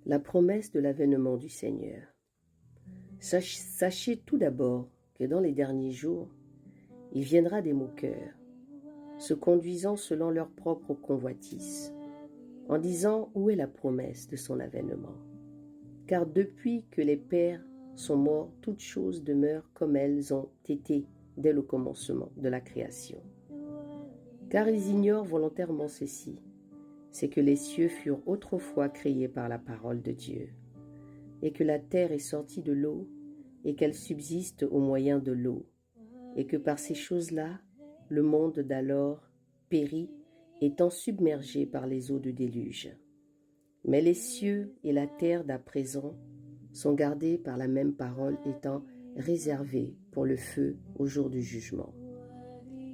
La promesse de l'avènement du Seigneur. Sachez tout d'abord que dans les derniers jours, il viendra des moqueurs, se conduisant selon leur propre convoitise, en disant où est la promesse de son avènement. Car depuis que les pères sont morts, toutes choses demeurent comme elles ont été dès le commencement de la création. Car ils ignorent volontairement ceci, c'est que les cieux furent autrefois créés par la parole de Dieu, et que la terre est sortie de l'eau, et qu'elle subsiste au moyen de l'eau, et que par ces choses-là, le monde d'alors périt, étant submergé par les eaux de déluge. Mais les cieux et la terre d'à présent sont gardés par la même parole, étant réservés pour le feu au jour du jugement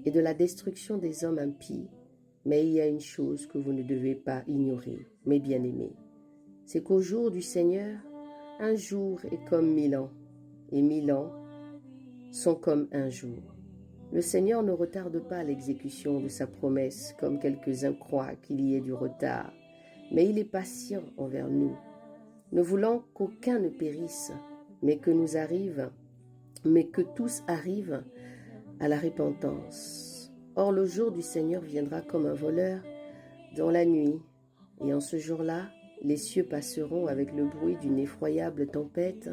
et de la destruction des hommes impies. Mais il y a une chose que vous ne devez pas ignorer, mes bien-aimés, c'est qu'au jour du Seigneur, un jour est comme 1000 ans, et 1000 ans sont comme un jour. Le Seigneur ne retarde pas l'exécution de sa promesse, comme quelques-uns croient qu'il y ait du retard, mais il est patient envers nous, ne voulant qu'aucun ne périsse, mais que tous arrivent à la repentance. Or, le jour du Seigneur viendra comme un voleur dans la nuit, et en ce jour-là, les cieux passeront avec le bruit d'une effroyable tempête,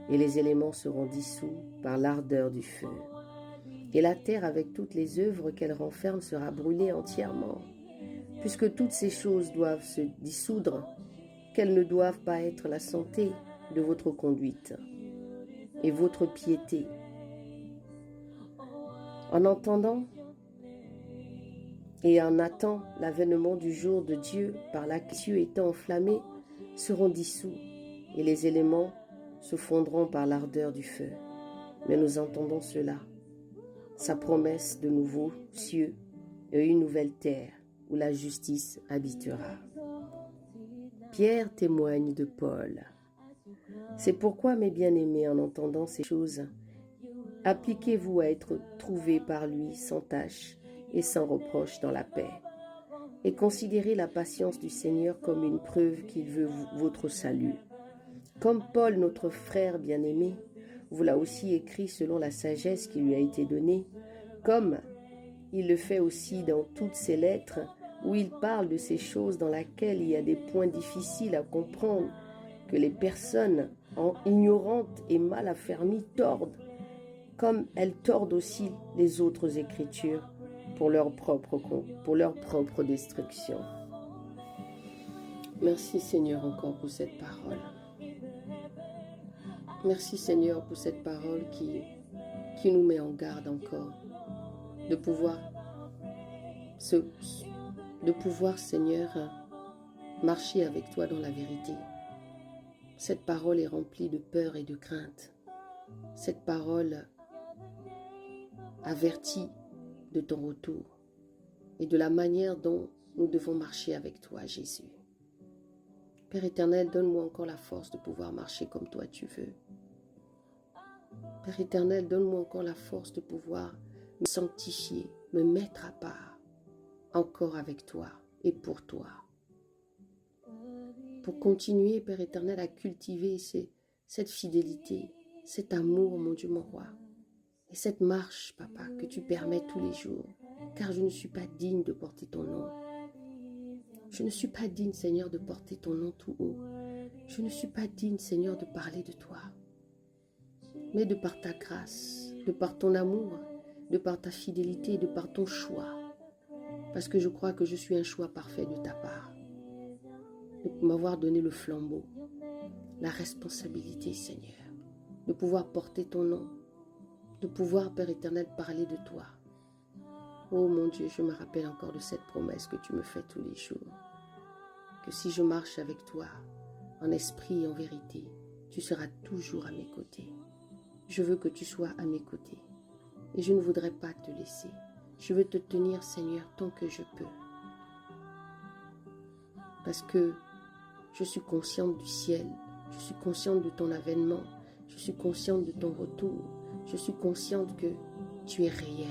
et les éléments seront dissous par l'ardeur du feu. Et la terre, avec toutes les œuvres qu'elle renferme, sera brûlée entièrement. Puisque toutes ces choses doivent se dissoudre, quelles ne doivent pas être la santé de votre conduite et votre piété. En attendant l'avènement du jour de Dieu, par là que les cieux étant enflammés seront dissous, et les éléments se fondront par l'ardeur du feu. Mais nous entendons cela, sa promesse de nouveaux cieux et une nouvelle terre, où la justice habitera. Pierre témoigne de Paul. C'est pourquoi, mes bien-aimés, en entendant ces choses, appliquez-vous à être trouvés par lui sans tache et sans reproche dans la paix. Et considérez la patience du Seigneur comme une preuve qu'il veut votre salut. Comme Paul, notre frère bien-aimé, vous l'a aussi écrit selon la sagesse qui lui a été donnée, comme il le fait aussi dans toutes ses lettres, où il parle de ces choses dans lesquelles il y a des points difficiles à comprendre, que les personnes ignorantes et mal affermies tordent, comme elles tordent aussi les autres Écritures pour leur propre destruction. Merci Seigneur encore pour cette parole. Merci Seigneur pour cette parole qui nous met en garde encore, de pouvoir Seigneur, marcher avec toi dans la vérité. Cette parole est remplie de peur et de crainte. Cette parole avertit de ton retour et de la manière dont nous devons marcher avec toi, Jésus. Père éternel, donne-moi encore la force de pouvoir marcher comme toi tu veux. Père éternel, donne-moi encore la force de pouvoir me sanctifier, me mettre à part, encore avec toi et pour toi. Pour continuer, Père éternel, à cultiver cette fidélité, cet amour, mon Dieu, mon roi, et cette marche, Papa, que tu permets tous les jours, car je ne suis pas digne de porter ton nom. Je ne suis pas digne, Seigneur, de porter ton nom tout haut. Je ne suis pas digne, Seigneur, de parler de toi. Mais de par ta grâce, de par ton amour, de par ta fidélité, de par ton choix, parce que je crois que je suis un choix parfait de ta part, de m'avoir donné le flambeau, la responsabilité, Seigneur, de pouvoir porter ton nom, de pouvoir, Père éternel, parler de toi. Oh mon Dieu, je me rappelle encore de cette promesse que tu me fais tous les jours, que si je marche avec toi, en esprit et en vérité, tu seras toujours à mes côtés. Je veux que tu sois à mes côtés et je ne voudrais pas te laisser. Je veux te tenir, Seigneur, tant que je peux. Parce que je suis consciente du ciel, je suis consciente de ton avènement, je suis consciente de ton retour, je suis consciente que tu es réel,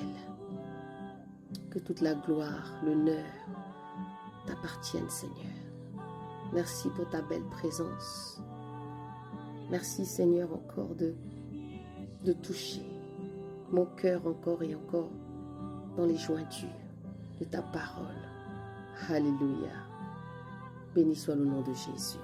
que toute la gloire, l'honneur t'appartiennent, Seigneur. Merci pour ta belle présence. Merci Seigneur encore de toucher mon cœur encore et encore dans les jointures de ta parole. Alléluia. Béni soit le nom de Jésus.